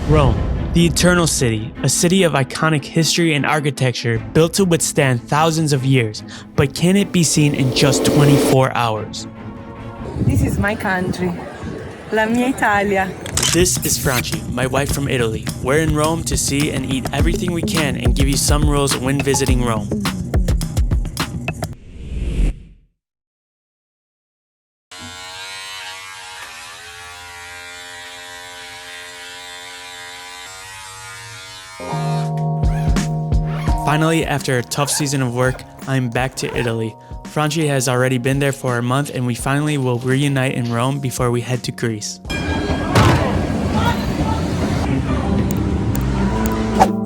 Rome, the Eternal City, a city of iconic history and architecture built to withstand thousands of years, but can it be seen in just 24 hours? This is my country, la mia Italia. This is Franci, my wife from Italy. We're in Rome to see and eat everything we can and give you some rules when visiting Rome. Finally, after a tough season of work, I'm back to Italy. Franci has already been there for a month and we finally will reunite in Rome before we head to Greece.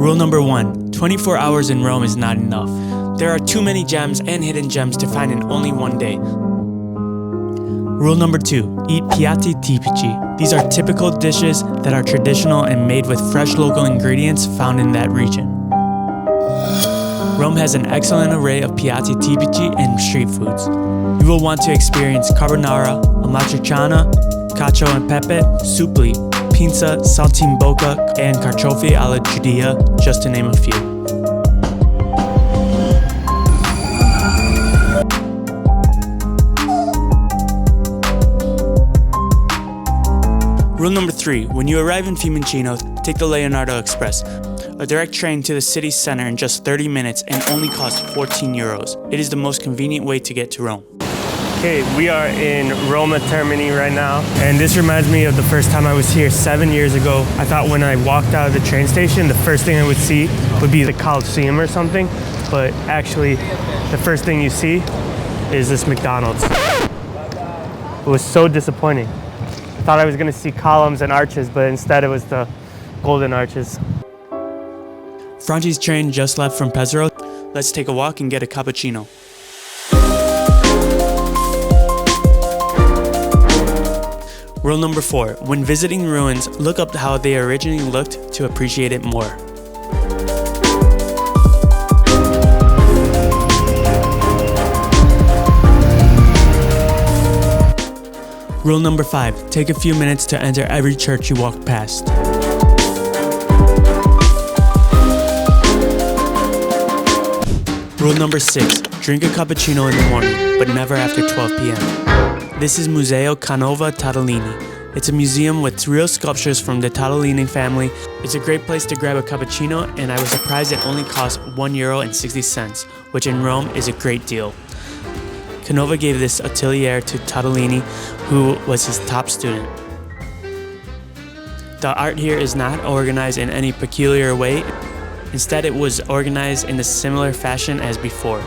Rule number 1, 24 hours in Rome is not enough. There are too many gems and hidden gems to find in only one day. Rule number 2, eat piatti tipici. These are typical dishes that are traditional and made with fresh local ingredients found in that region. Rome has an excellent array of piatti tipici and street foods. You will want to experience carbonara, amatriciana, cacio e pepe, supli, pinza, saltimbocca, and carciofi alla Judea, just to name a few. Rule number 3, when you arrive in Fiumicino, take the Leonardo Express, a direct train to the city center in just 30 minutes and only costs 14 euros. It is the most convenient way to get to Rome. Okay, we are in Roma Termini right now, and this reminds me of the first time I was here 7 years ago. I thought when I walked out of the train station, the first thing I would see would be the Coloseum or something, but actually, the first thing you see is this McDonald's. It was so disappointing. I thought I was gonna see columns and arches, but instead it was the golden arches. Franci's train just left from Pesaro. Let's take a walk and get a cappuccino. Rule number 4, when visiting ruins, look up how they originally looked to appreciate it more. Rule number 5, take a few minutes to enter every church you walk past. Rule number 6, drink a cappuccino in the morning, but never after 12 p.m. This is Museo Canova Tadolini. It's a museum with real sculptures from the Tadolini family. It's a great place to grab a cappuccino, and I was surprised it only cost €1.60, which in Rome is a great deal. Canova gave this atelier to Tadolini, who was his top student. The art here is not organized in any peculiar way. Instead, it was organized in a similar fashion as before.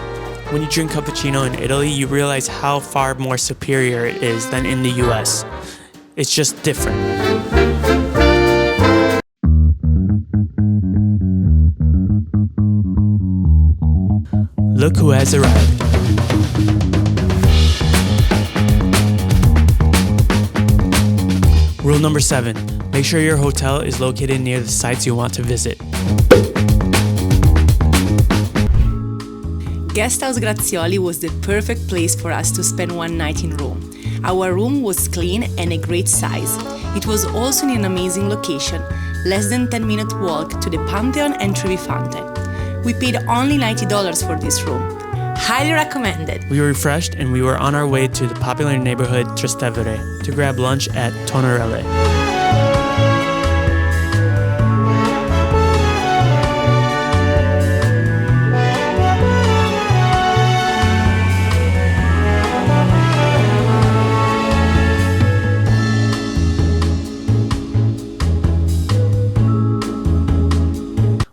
When you drink cappuccino in Italy, you realize how far more superior it is than in the US. It's just different. Look who has arrived. Rule number 7, make sure your hotel is located near the sites you want to visit. Guesthouse Grazioli was the perfect place for us to spend one night in Rome. Our room was clean and a great size. It was also in an amazing location, less than 10-minute walk to the Pantheon and Trevi Fountain. We paid only $90 for this room. Highly recommended. We were refreshed and we were on our way to the popular neighborhood Trastevere to grab lunch at Tonerelle.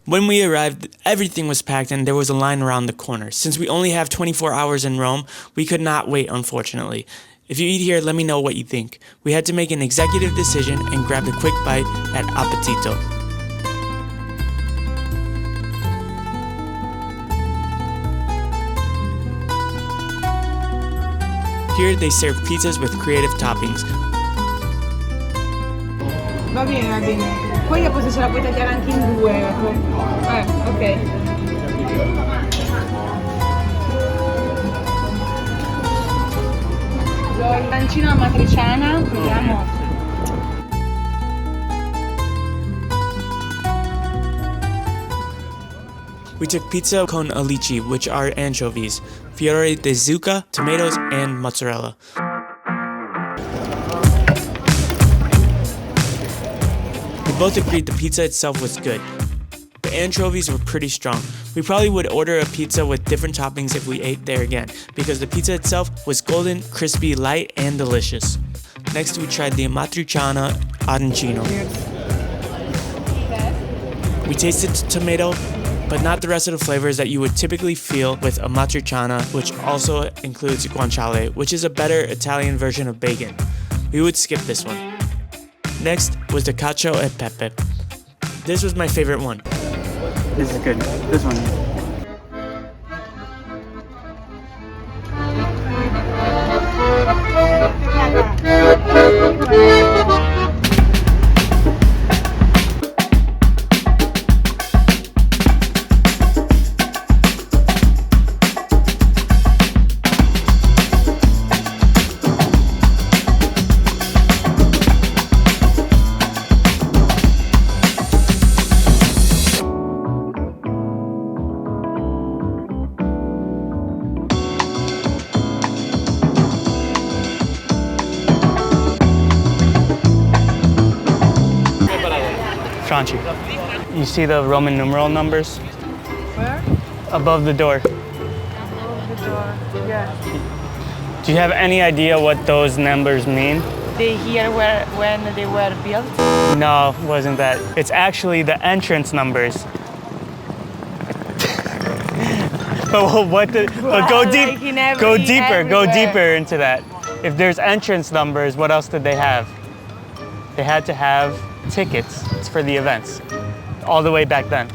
When we arrived, everything was packed and there was a line around the corner. Since we only have 24 hours in Rome, we could not wait, unfortunately. If you eat here, let me know what you think. We had to make an executive decision and grabbed a quick bite at Appetito. Here they serve pizzas with creative toppings. Va bene, va bene. Poi dopo se ce la puoi tagliare anche in due. Ok. Il pancino alla matriciana, proviamo. We took pizza con alici, which are anchovies, fiore di zucca, tomatoes, and mozzarella. We both agreed the pizza itself was good. The anchovies were pretty strong. We probably would order a pizza with different toppings if we ate there again, because the pizza itself was golden, crispy, light, and delicious. Next, we tried the amatriciana arancino. We tasted tomato, but not the rest of the flavors that you would typically feel with amatriciana, which also includes guanciale, which is a better Italian version of bacon. We would skip this one. Next was the cacio e pepe. This was my favorite one. This is good. This one. Franci, you see the Roman numeral numbers? Where? Above the door. Above the door, yeah. Do you have any idea what those numbers mean? They here were when they were built? No, wasn't that. It's actually the entrance numbers. But go deep, Like go deeper, everywhere. go deeper into that. If there's entrance numbers, what else did they have? They had to have tickets for the events, all the way back then.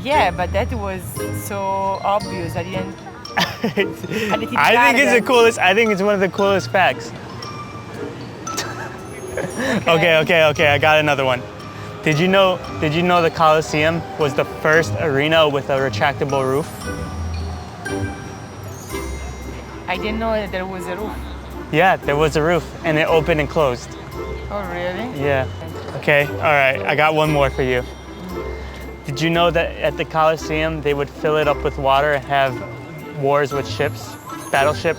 Yeah, but that was so obvious. I didn't I think it's the coolest. I think it's one of the coolest facts. Okay. I got another one. Did you know the Coloseum was the first arena with a retractable roof? I didn't know that there was a roof. Yeah, there was a roof, and it opened and closed. Oh, really? Yeah. Okay. All right. I got one more for you. Did you know that at the Colosseum they would fill it up with water and have wars with ships, battleship?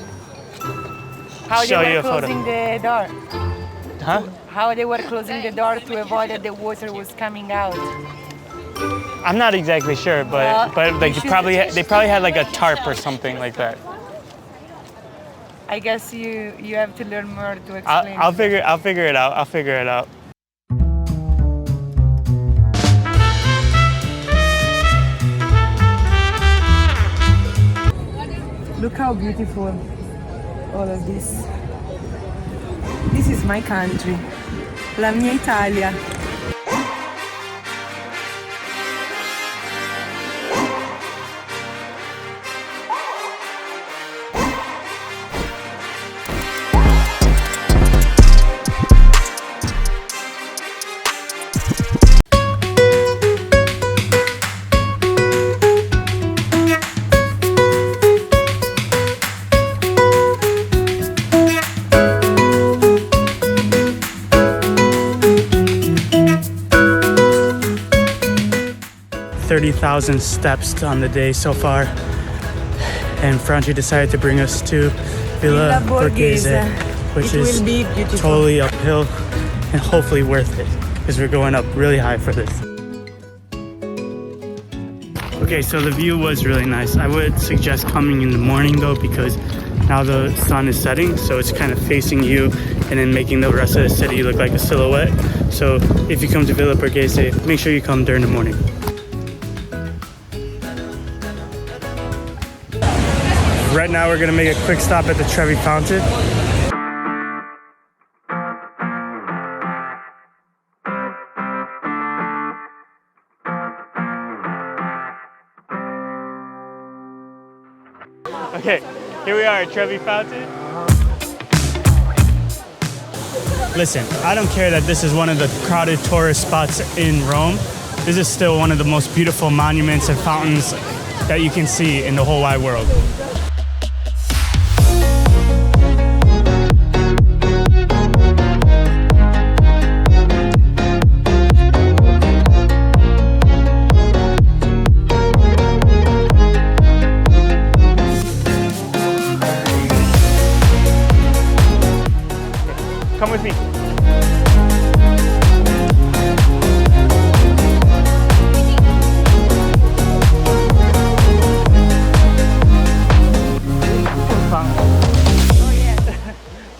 How Show they you were a photo. closing the door? Huh? How they were closing the door to avoid that the water was coming out? I'm not exactly sure, but like you they probably had like a tarp or something like that. I guess you have to learn more to explain. I'll figure it out. I'll figure it out. Look how beautiful all of this. This is my country, la mia Italia. $30,000 steps on the day so far, and Franci decided to bring us to Villa Borghese, which is totally uphill and hopefully worth it because we're going up really high for this. Okay, so the view was really nice. I would suggest coming in the morning though, because now the sun is setting, so it's kind of facing you and then making the rest of the city look like a silhouette. So if you come to Villa Borghese, make sure you come during the morning. Right now we're gonna make a quick stop at the Trevi fountain. Okay, here we are at Trevi fountain. Listen, I don't care that this is one of the crowded tourist spots in Rome. This is still one of the most beautiful monuments and fountains that you can see in the whole wide world.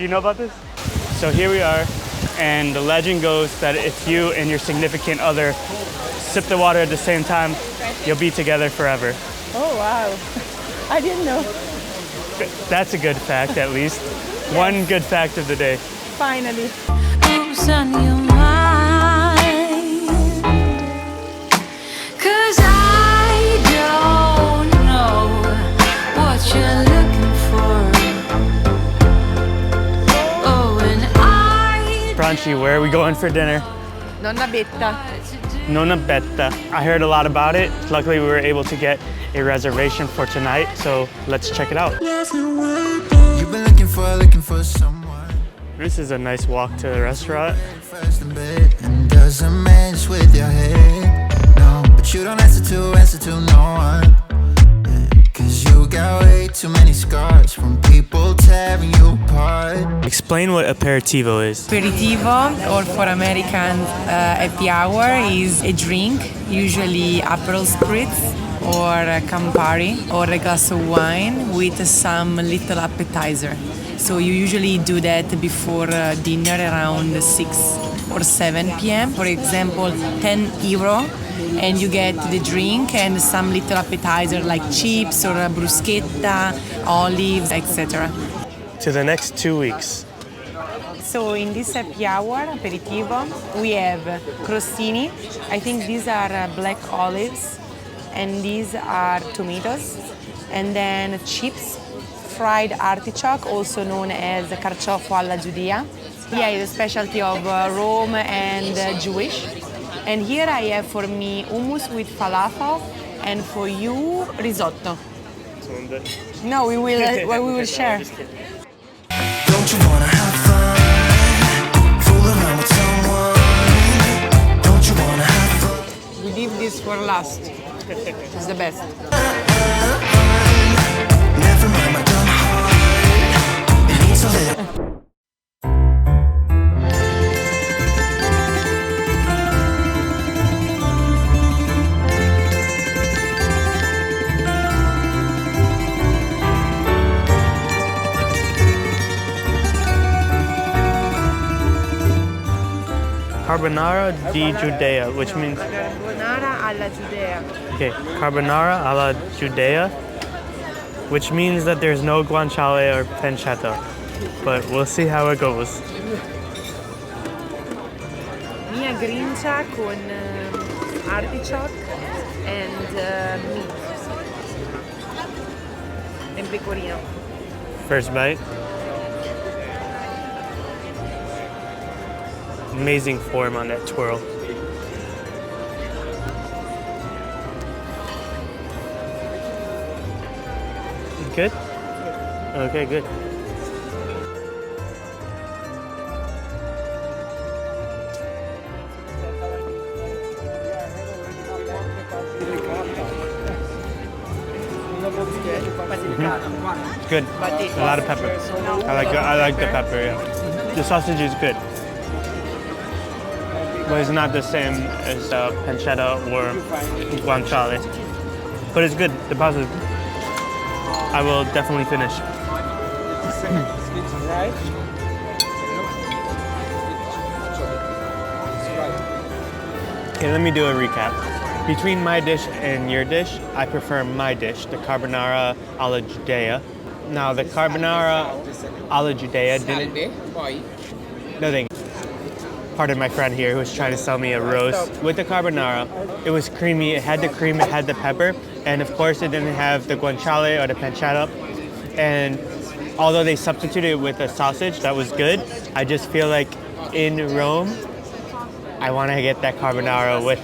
you know about this? So here we are, and the legend goes that if you and your significant other sip the water at the same time, you'll be together forever. Oh, wow. I didn't know. That's a good fact, at least. One good fact of the day. Finally. Who's on your mind? 'Cause I don't know what you're looking for. Oh, and Franci, where are we going for dinner? Nonna Betta. Nonna Betta. I heard a lot about it. Luckily, we were able to get a reservation for tonight, so let's check it out. You've been looking for someone. This is a nice walk to the restaurant. First in bed and doesn't match with your head. No, but you don't answer to no one. Yeah, 'cause you got way too many scars from people tearing you apart. Explain what aperitivo is. Aperitivo, or for Americans, happy hour, is a drink, usually Aperol Spritz or Campari, or a glass of wine with some little appetizer. So you usually do that before dinner around 6 or 7 p.m. For example, €10, and you get the drink and some little appetizer like chips or a bruschetta, olives, etc. To the next 2 weeks. So in this happy hour aperitivo, we have crostini. I think these are black olives, and these are tomatoes, and then chips, fried artichoke, also known as carciofo alla Judea. Yeah, it's a specialty of Rome and Jewish. And here I have for me hummus with falafel, and for you risotto. No, we will share. Don't you wanna have fun? Fool around with someone. Don't you wanna have fun? We leave this for last. It's the best. Never mind my dumb heart. It needs a little. Carbonara di Giudea, which means... Carbonara alla Judea. Okay, carbonara alla Judea, which means that there's no guanciale or pancetta, but we'll see how it goes. Mia grincia con artichoke and meat and pecorino. First bite. Amazing form on that twirl. Good? Okay, good. Good. A lot of pepper. I like the pepper, yeah. The sausage is good. But it's not the same as pancetta or guanciale. But it's good. The pasta is good. I will definitely finish. Okay, let me do a recap. Between my dish and your dish, I prefer my dish, the carbonara alla Judea. Now, the carbonara alla Judea didn't... Nothing. Pardon my friend here who was trying to sell me a roast. With the carbonara, it was creamy, it had the cream, it had the pepper, and of course it didn't have the guanciale or the pancetta. And although they substituted it with a sausage, that was good. I just feel like in Rome, I want to get that carbonara with,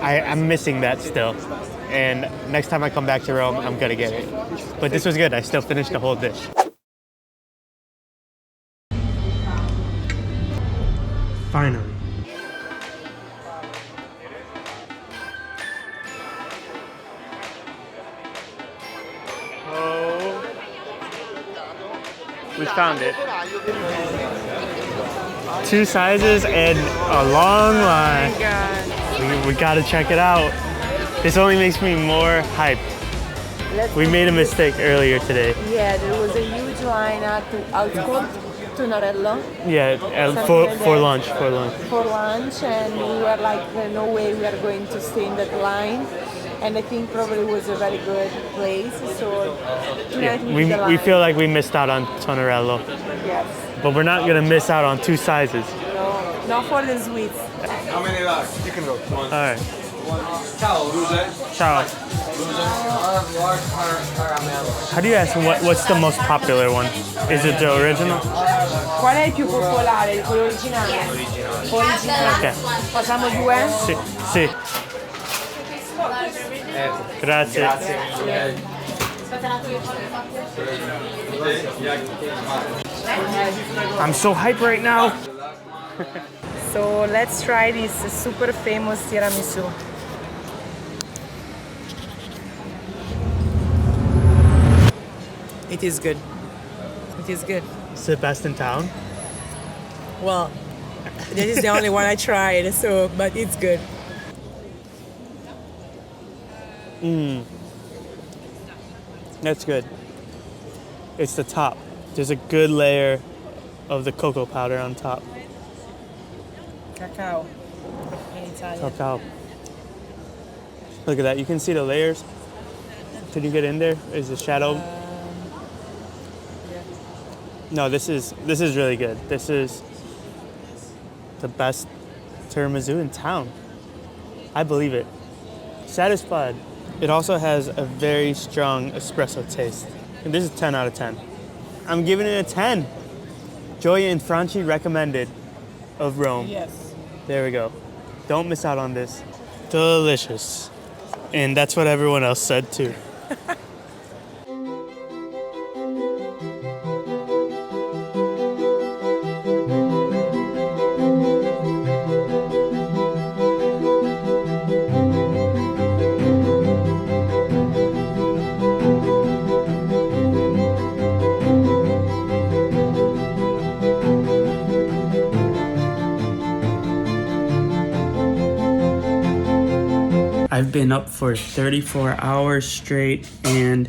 I'm missing that still. And next time I come back to Rome, I'm gonna get it. But this was good, I still finished the whole dish. Finally. Oh, we found it. 2 sizes and a long line. We gotta check it out. This only makes me more hyped. We made a mistake earlier today. Yeah, there was a huge line at Outcourt, Tonarello Yeah, Something like for that. lunch. For lunch. for lunch, and we were like, no way we are going to stay in that line. And I think probably was a very good place. So tonight we did the We line. feel like we missed out on Tonarello, Yes. but we're not gonna miss out on two sizes. No, not for the sweets. How many left? You can go. All right. Ciao, Ciao. How do you ask what's the most popular one? Is it the original? Qual è il più popolare? Il quello originale? Originale. Okay. Facciamo due? Sì. Sì. Grazie. I'm so hyped right now. So let's try this super famous tiramisu. It is good. It is good. It's the best in town. Well, this is the only one I tried, so but it's good. That's good. It's the top. There's a good layer of the cocoa powder on top. Cacao in Italian. Cacao. Look at that. You can see the layers. Can you get in there? Is the shadow? No, this is really good. This is the best tiramisu in town. I believe it. Satisfied. It also has a very strong espresso taste. And this is 10 out of 10. I'm giving it a 10. Gioia and Franci recommended of Rome. Yes. There we go. Don't miss out on this. Delicious. And that's what everyone else said too. I've been up for 34 hours straight, and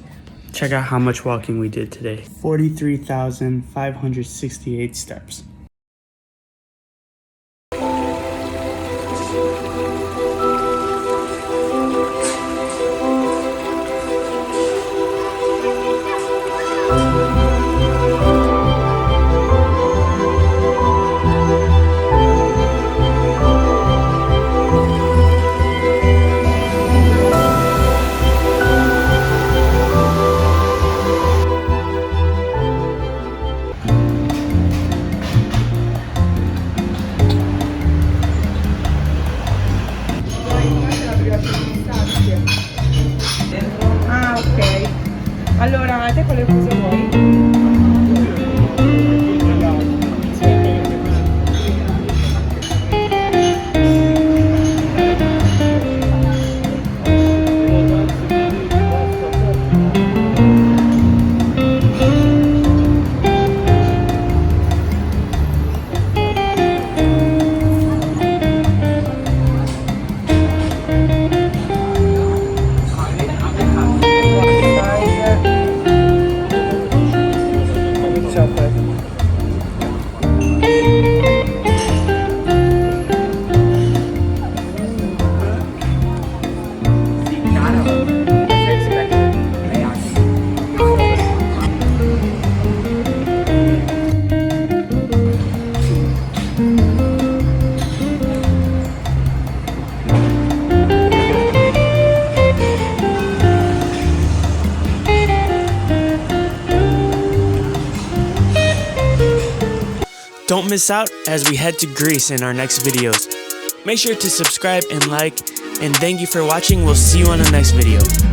check out how much walking we did today. 43,568 steps. Ah, ok. Allora, a te quale cosa vuoi? Don't miss out as we head to Greece in our next videos. Make sure to subscribe and like, and thank you for watching. We'll see you on the next video.